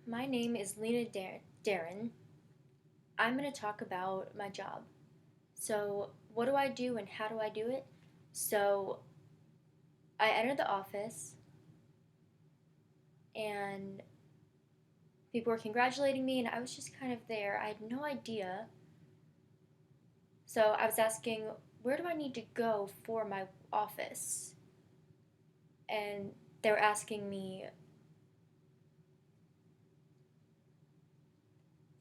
My name is Lena Darren. I'm going to talk about my job. So, what do I do and how do I do it? So, I entered the office and people were congratulating me, and I was just kind of there. I had no idea. So, I was asking, where do I need to go for my office? And they were asking me,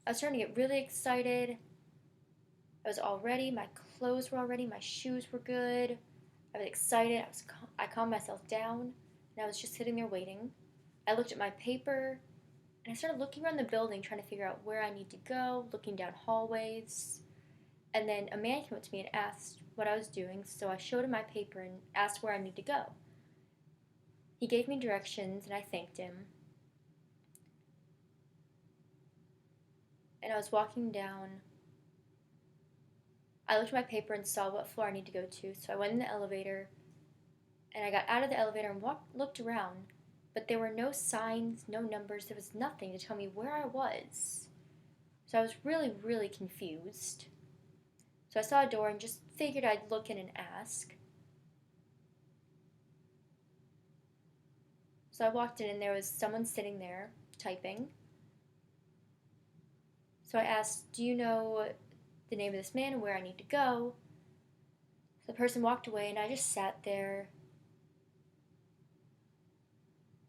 I was starting to get really excited. I was all ready. My clothes were all ready. My shoes were good. I was excited. I calmed myself down, and I was just sitting there waiting. I looked at my paper, and I started looking around the building, trying to figure out where I need to go, looking down hallways. And then a man came up to me and asked what I was doing, so I showed him my paper and asked where I need to go. He gave me directions, and I thanked him. And I was walking down. I looked at my paper and saw what floor I need to go to, so I went in the elevator, and I got out of the elevator and looked around, but there were no signs, no numbers, there was nothing to tell me where I was. So I was really, really confused. So I saw a door and just figured I'd look in and ask. So I walked in and there was someone sitting there typing. So I asked, "Do you know the name of this man and where I need to go?" So the person walked away and I just sat there.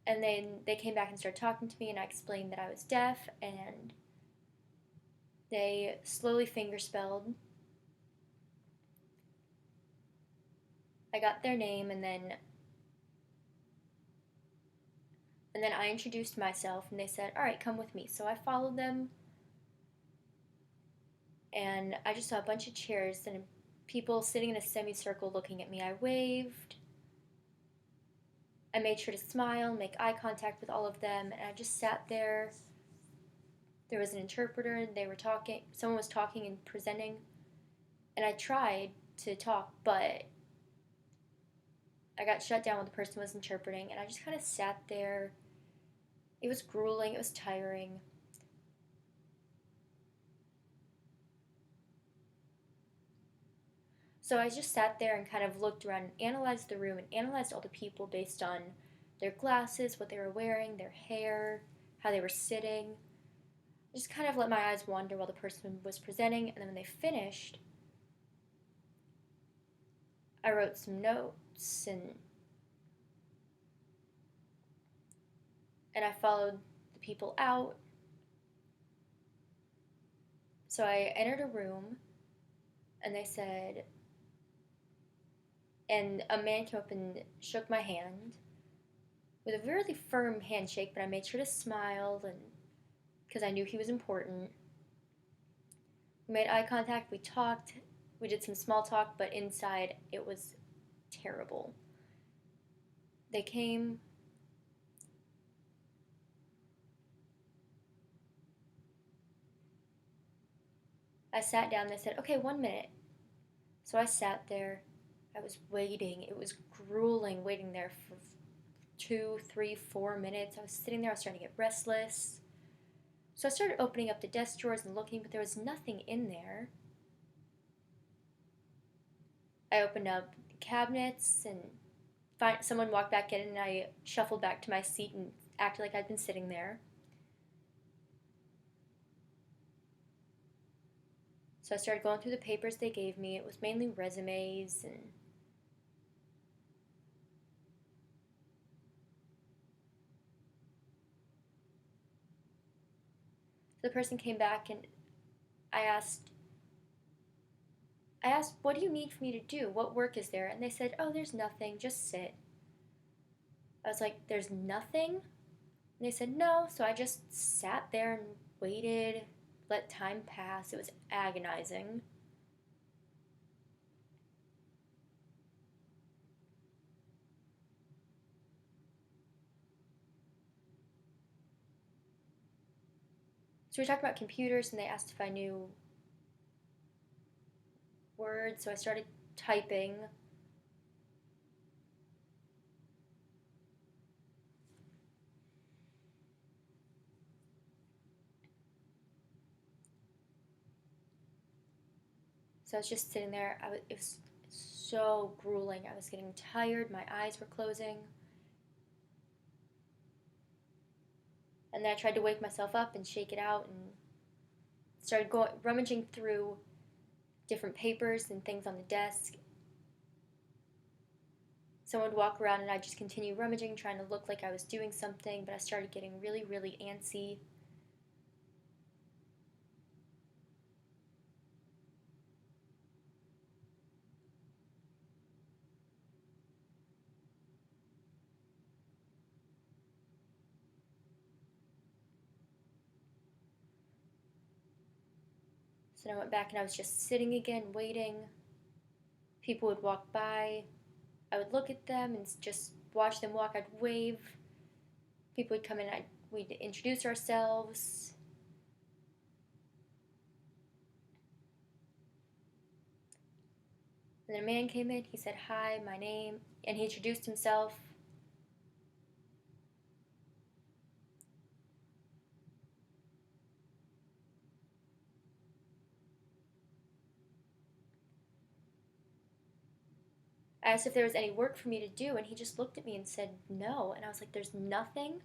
And then they came back and started talking to me, and I explained that I was deaf, and they slowly fingerspelled. I got their name, and then I introduced myself, and they said, "All right, come with me." So I followed them, and I just saw a bunch of chairs and people sitting in a semicircle looking at me. I waved. I made sure to smile, make eye contact with all of them, and I just sat there. There was an interpreter, and they were talking. Someone was talking and presenting, and I tried to talk, but I got shut down when the person was interpreting, and I just kind of sat there. It was grueling, it was tiring. So I just sat there and kind of looked around and analyzed the room and analyzed all the people based on their glasses, what they were wearing, their hair, how they were sitting. I just kind of let my eyes wander while the person was presenting, and then when they finished, I wrote some notes and I followed the people out. So I entered a room and they said, and a man came up and shook my hand with a really firm handshake, but I made sure to smile and because I knew he was important. We made eye contact, we talked, we did some small talk, but inside it was terrible. They came. I sat down, they said, "Okay, 1 minute." So I sat there. I was waiting. It was grueling waiting there for 2, 3, 4 minutes. I was sitting there, I was starting to get restless. So I started opening up the desk drawers and looking, but there was nothing in there. I opened up the cabinets and someone walked back in, and I shuffled back to my seat and acted like I'd been sitting there. So I started going through the papers they gave me. It was mainly resumes, and the person came back and I asked I asked, "What do you need for me to do? What work is there?" And they said, "Oh, there's nothing. Just sit." I was like, "There's nothing?" And they said, "No." So I just sat there and waited, let time pass. It was agonizing. So we talked about computers, and they asked if I knew Word. So I started typing. So I was just sitting there. It was so grueling. I was getting tired. My eyes were closing. And then I tried to wake myself up and shake it out and started rummaging through different papers and things on the desk. Someone would walk around and I'd just continue rummaging, trying to look like I was doing something, but I started getting really, really antsy. So then I went back and I was just sitting again, waiting. People would walk by. I would look at them and just watch them walk. I'd wave. People would come in. We'd introduce ourselves. And then a man came in. He said, "Hi, my name," and he introduced himself. I asked if there was any work for me to do, and he just looked at me and said no. And I was like, "There's nothing."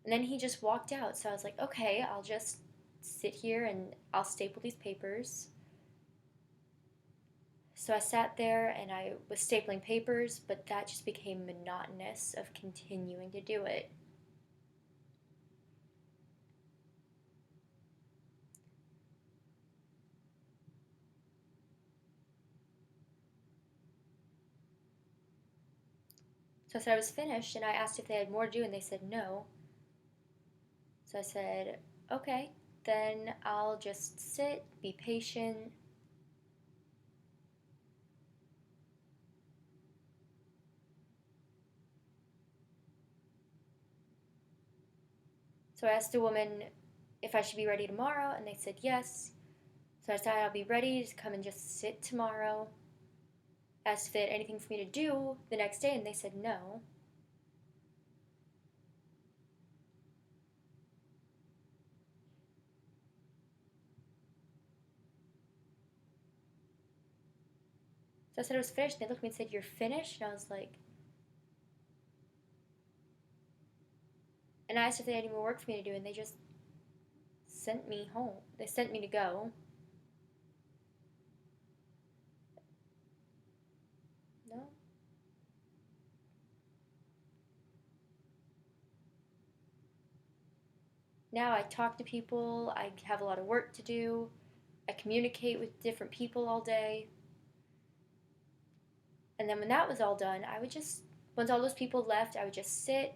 And then he just walked out. So I was like, "Okay, I'll just sit here and I'll staple these papers." So I sat there and I was stapling papers, but that just became monotonous of continuing to do it. So I said I was finished, and I asked if they had more to do, and they said no. So I said, "Okay, then I'll just sit, be patient." So I asked the woman if I should be ready tomorrow, and they said yes. So I said I'll be ready to come and just sit tomorrow. Asked if they had anything for me to do the next day, and they said no. So I said I was finished, and they looked at me and said, "You're finished?" And I was like, and I asked if they had any more work for me to do, and they just sent me home. They sent me to go. No. Now I talk to people, I have a lot of work to do, I communicate with different people all day. And then when that was all done, I would just, once all those people left, I would just sit.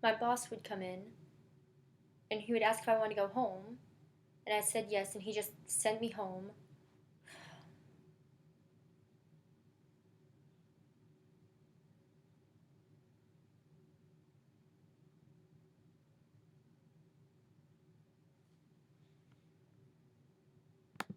My boss would come in and he would ask if I wanted to go home. And I said yes, and he just sent me home.